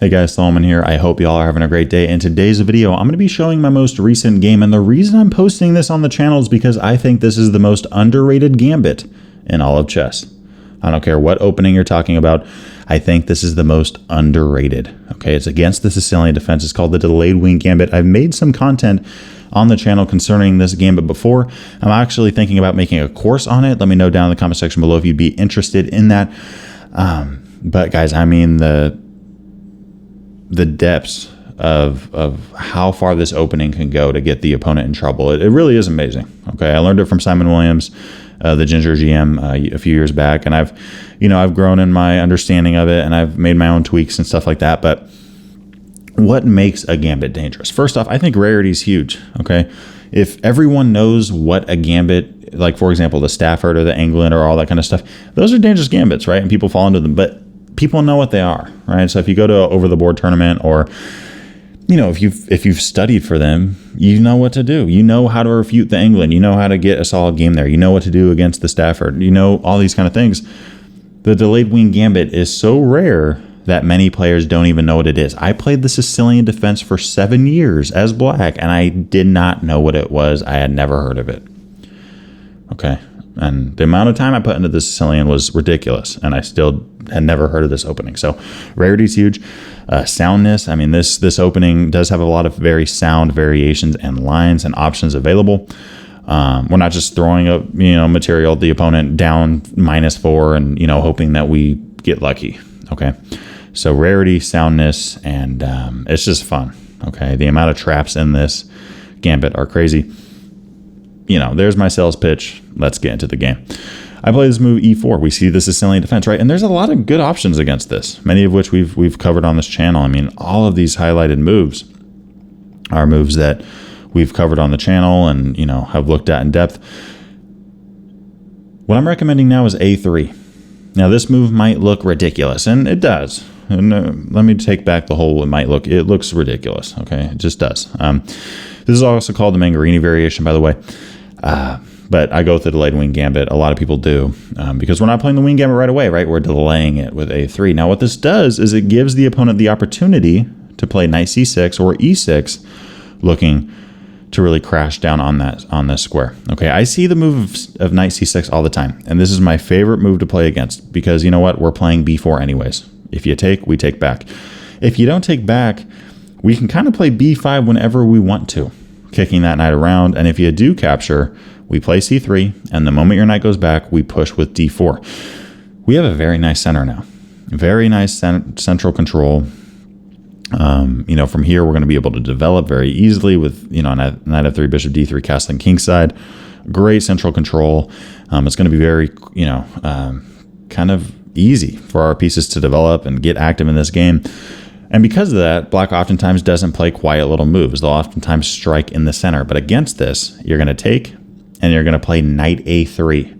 Hey guys, Solomon here. I hope y'all are having a great day. In today's video, I'm going to be showing my most recent game, and the reason I'm posting this on the channel is because I think this is the most underrated gambit in all of chess. I don't care what opening you're talking about. I think this is the most underrated. Okay, it's against the Sicilian Defense. It's called the Delayed Wing Gambit. I've made some content on the channel concerning this gambit before. I'm actually thinking about making a course on it. Let me know down in the comment section below if you'd be interested in that. But guys, I mean, the depths of how far this opening can go to get the opponent in trouble. It really is amazing. Okay, I learned it from Simon Williams, the Ginger GM, a few years back, and I've grown in my understanding of it, and I've made my own tweaks and stuff like that. But what makes a gambit dangerous? First off, I think rarity is huge. Okay, if everyone knows what a gambit, like for example the Stafford or the England or all that kind of stuff, those are dangerous gambits, right? And people fall into them, but people know what they are, right? So if you go to an over-the-board tournament, or if you've studied for them, you know what to do. You know how to refute the England. You know how to get a solid game there. You know what to do against the Stafford. You know all these kind of things. The Delayed Wing Gambit is so rare that many players don't even know what it is. I played the Sicilian Defense for 7 years as black, and I did not know what it was. I had never heard of it. Okay. And the amount of time I put into the Sicilian was ridiculous, and I still had never heard of this opening. So rarity is huge. Soundness, I mean, this opening does have a lot of very sound variations and lines and options available. We're not just throwing up material at the opponent down -4 and hoping that we get lucky. Okay, so rarity, soundness, and it's just fun. Okay, the amount of traps in this gambit are crazy. There's my sales pitch. Let's get into the game. I play this move E4. We see the Sicilian Defense, right? And there's a lot of good options against this, many of which we've covered on this channel. I mean, all of these highlighted moves are moves that we've covered on the channel and, have looked at in depth. What I'm recommending now is A3. Now, this move might look ridiculous, and it does. And let me take back the whole it looks ridiculous, okay? It just does. This is also called the Mangarini Variation, by the way. But I go with the Delayed Wing Gambit. A lot of people do because we're not playing the Wing Gambit right away, right? We're delaying it with A3. Now, what this does is it gives the opponent the opportunity to play Knight C6 or E6, looking to really crash down on this square. Okay, I see the move of Knight C6 all the time, and this is my favorite move to play against because you know what? We're playing B4 anyways. If you take, we take back. If you don't take back, we can kind of play B5 whenever we want to, kicking that knight around. And if you do capture, we play C3, and the moment your knight goes back, we push with D4. We have a very nice center now. Very nice central control. From here, we're going to be able to develop very easily with, knight F3, bishop D3, castling kingside. Great central control. It's going to be very, kind of easy for our pieces to develop and get active in this game. And because of that, black oftentimes doesn't play quiet little moves. They'll oftentimes strike in the center. But against this, you're going to take and you're going to play Knight A3.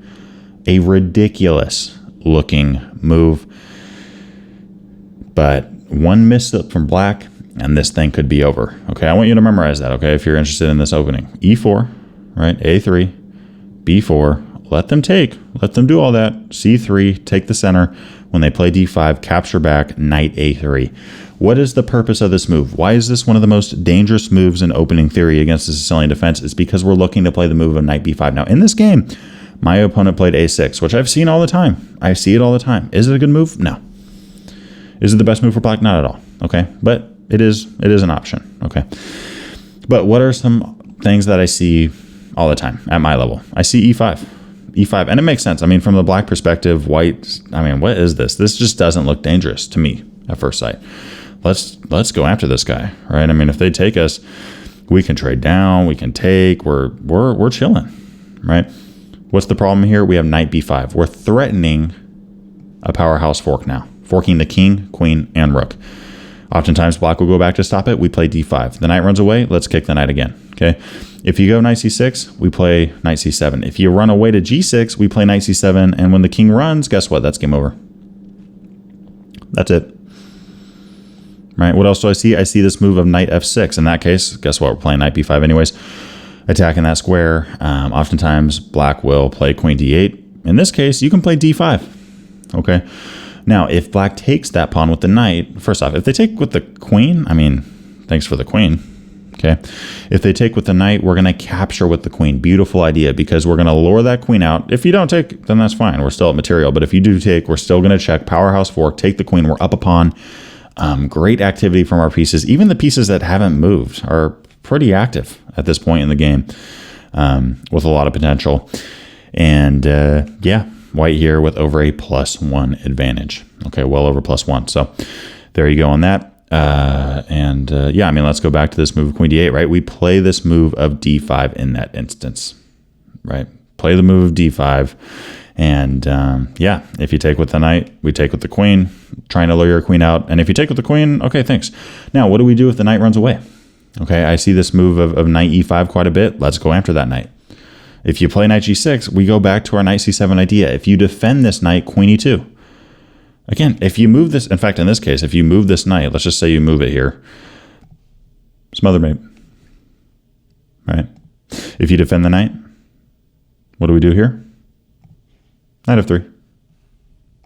A ridiculous looking move. But one misstep from black and this thing could be over. Okay, I want you to memorize that, okay, if you're interested in this opening. E4, right, A3, B4. Let them take. Let them do all that. C3, take the center. When they play D5, capture back, Knight A3. What is the purpose of this move? Why is this one of the most dangerous moves in opening theory against the Sicilian Defense? It's because we're looking to play the move of Knight B5. Now, in this game, my opponent played A6, which I've seen all the time. I see it all the time. Is it a good move? No. Is it the best move for black? Not at all. Okay, but it is an option. Okay, but what are some things that I see all the time at my level? I see E5. And it makes sense. I mean, from the black perspective, white, I mean, what is this? This just doesn't look dangerous to me at first sight. Let's go after this guy, right? I mean, if they take us, we can trade down, we can take, we're chilling, right? What's the problem here? We have Knight B5. We're threatening a powerhouse fork now, forking the king, queen, and rook. Oftentimes, black will go back to stop it. We play D5. The knight runs away. Let's kick the knight again. Okay. If you go Knight C6, we play Knight C7. If you run away to G6, we play Knight C7. And when the king runs, guess what? That's game over. That's it. Right. What else do I see? I see this move of Knight F6. In that case, guess what? We're playing Knight B5 anyways. Attacking that square. Oftentimes, black will play Queen D8. In this case, you can play D5. Okay. Now, if black takes that pawn with the knight, first off, if they take with the queen, I mean, thanks for the queen. Okay. If they take with the knight, we're going to capture with the queen. Beautiful idea, because we're going to lure that queen out. If you don't take, then that's fine. We're still at material. But if you do take, we're still going to check powerhouse fork, take the queen. We're up a pawn. Great activity from our pieces. Even the pieces that haven't moved are pretty active at this point in the game, with a lot of potential. And yeah, white here with over a +1 advantage. Okay, well over +1. So there you go on that. Yeah, I mean, let's go back to this move of queen d8, right? We play this move of d5 in that instance, right? Play the move of d5. And yeah, if you take with the knight, we take with the queen, trying to lure your queen out. And if you take with the queen, okay, thanks. Now, what do we do if the knight runs away? Okay, I see this move of knight e5 quite a bit. Let's go after that knight. If you play knight g6, we go back to our knight c7 idea. If you defend this knight, queen e2. Again, if you move this, in fact, in this case, if you move this knight, let's just say you move it here, smother mate, right? If you defend the knight, what do we do here? Knight f3.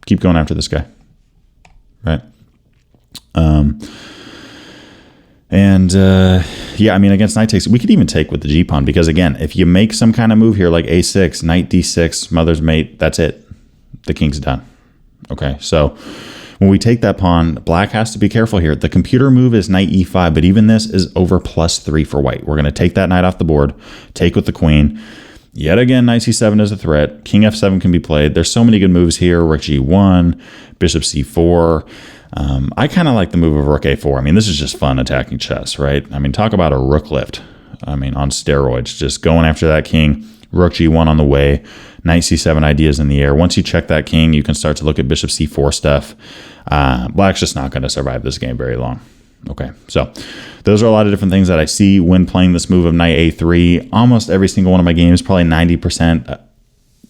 Keep going after this guy, right? Yeah, I mean, against knight takes, we could even take with the g-pawn, because again, if you make some kind of move here like a6, knight d6, smother's mate, that's it. The king's done. Okay, so when we take that pawn, black has to be careful here. The computer move is knight e5, but even this is over +3 for white. We're going to take that knight off the board, take with the queen. Yet again, knight c7 is a threat. King f7 can be played. There's so many good moves here. Rook g1, bishop c4. I kind of like the move of rook a4. I mean, this is just fun attacking chess, right? I mean, talk about a rook lift. I mean, on steroids, just going after that king. Rook g1 on the way. Knight c7 ideas in the air. Once you check that king, you can start to look at bishop c4 stuff. Black's just not going to survive this game very long. Okay, so those are a lot of different things that I see when playing this move of knight a3. Almost every single one of my games, probably 90%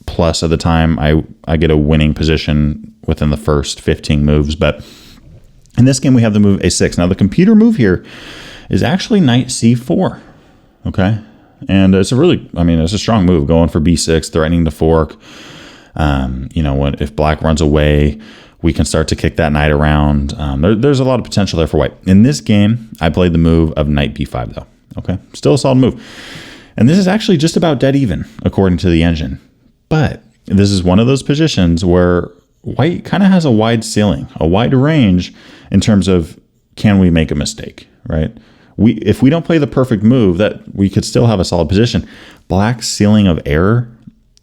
plus of the time, I get a winning position within the first 15 moves. But in this game, we have the move a6. Now, the computer move here is actually knight c4. Okay, and it's a really, I mean, it's a strong move, going for b6, threatening to fork. You know, if black runs away, we can start to kick that knight around. There's a lot of potential there for white. In this game, I played the move of knight b5, though. Okay, still a solid move. And this is actually just about dead even, according to the engine. But this is one of those positions where white kind of has a wide ceiling, a wide range in terms of, can we make a mistake, right? If we don't play the perfect move, that we could still have a solid position. Black's ceiling of error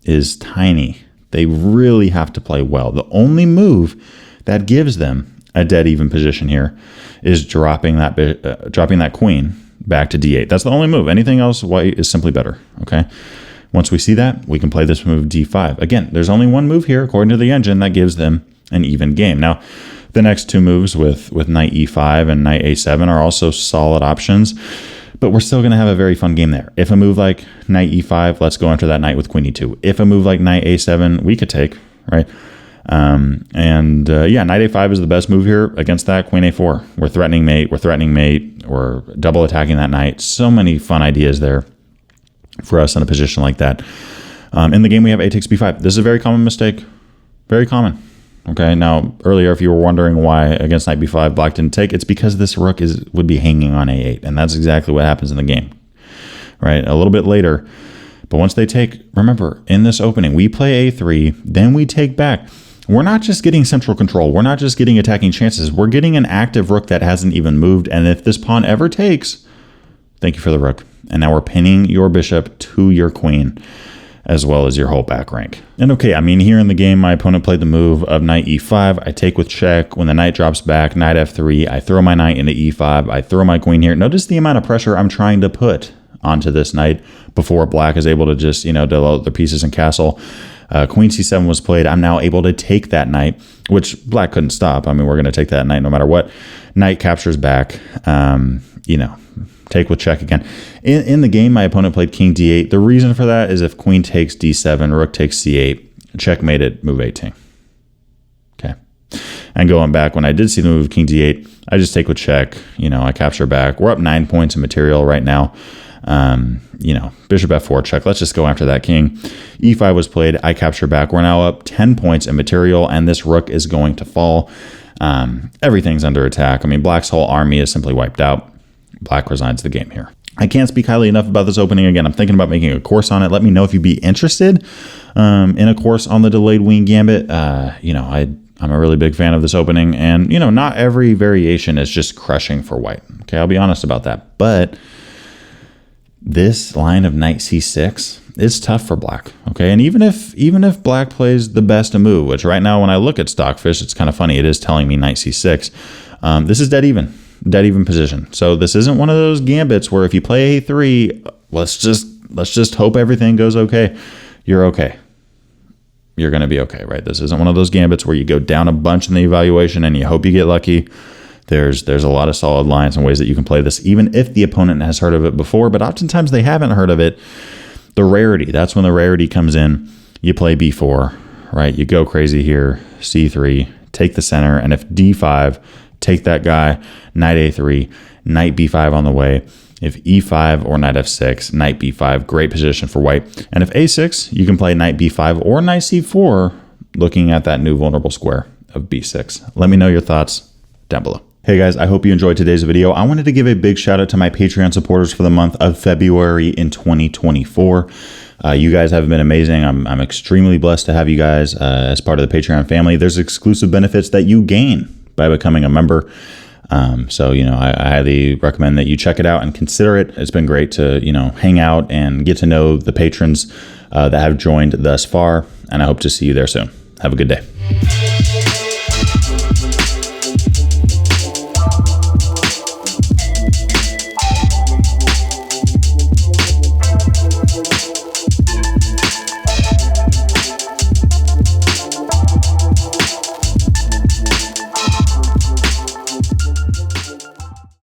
is tiny. They really have to play well. The only move that gives them a dead even position here is dropping that queen back to d8. That's the only move. Anything else, white is simply better. Okay. Once we see that, we can play this move d5. Again, there's only one move here, according to the engine, that gives them an even game. Now, the next two moves with knight e5 and knight a7 are also solid options, but we're still going to have a very fun game there. If a move like knight e5, let's go after that knight with queen e2. If a move like knight a7, we could take, right? Yeah, knight a5 is the best move here against that queen a4. We're threatening mate, we're double attacking that knight. So many fun ideas there for us in a position like that. In the game, we have a takes b5. This is a very common mistake. Very common. Okay, now earlier, if you were wondering why against knight b5 black didn't take, it's because this rook would be hanging on a8, and that's exactly what happens in the game, right? A little bit later, but once they take, remember, in this opening, we play a3, then we take back. We're not just getting central control. We're not just getting attacking chances. We're getting an active rook that hasn't even moved, and if this pawn ever takes, thank you for the rook. And now we're pinning your bishop to your queen, as well as your whole back rank. And okay, I mean, here in the game, my opponent played the move of knight e5. I take with check. When the knight drops back, knight f3, I throw my knight into e5. I throw my queen here. Notice the amount of pressure I'm trying to put onto this knight before black is able to just, deload the pieces and castle. Queen c7 was played. I'm now able to take that knight, which black couldn't stop. I mean, we're going to take that knight no matter what. Knight captures back, take with check again. In the game, my opponent played king d8. The reason for that is if queen takes d7, rook takes c8, checkmate it, move 18. Okay. And going back, when I did see the move king d8, I just take with check. I capture back. We're up 9 points in material right now. You know, bishop f4 check. Let's just go after that king. e5 was played. I capture back. We're now up 10 points in material, and this rook is going to fall. Everything's under attack. I mean, black's whole army is simply wiped out. Black resigns the game here. I can't speak highly enough about this opening. Again, I'm thinking about making a course on it. Let me know if you'd be interested in a course on the Delayed Wing Gambit. You know, I'm a really big fan of this opening, and, you know, not every variation is just crushing for white. Okay, I'll be honest about that. But this line of knight c6 is tough for black. Okay, and even if black plays the best of move, which right now when I look at Stockfish, it's kind of funny. It is telling me knight c6. This is dead even position. So this isn't one of those gambits where if you play a3, let's just hope everything goes okay. You're okay. You're going to be okay, right? This isn't one of those gambits where you go down a bunch in the evaluation and you hope you get lucky. There's a lot of solid lines and ways that you can play this, even if the opponent has heard of it before, but oftentimes they haven't heard of it. The rarity, that's when the rarity comes in. You play b4, right? You go crazy here, c3, take the center, and if d5, take that guy, knight a3, knight b5 on the way. If e5 or knight f6, knight b5, great position for white. And if a6, you can play knight b5 or knight c4, looking at that new vulnerable square of b6. Let me know your thoughts down below. Hey guys, I hope you enjoyed today's video. I wanted to give a big shout out to my Patreon supporters for the month of February in 2024. You guys have been amazing. I'm extremely blessed to have you guys as part of the Patreon family. There's exclusive benefits that you gain by becoming a member. So, you know, I highly recommend that you check it out and consider it. It's been great to, you know, hang out and get to know the patrons that have joined thus far. And I hope to see you there soon. Have a good day.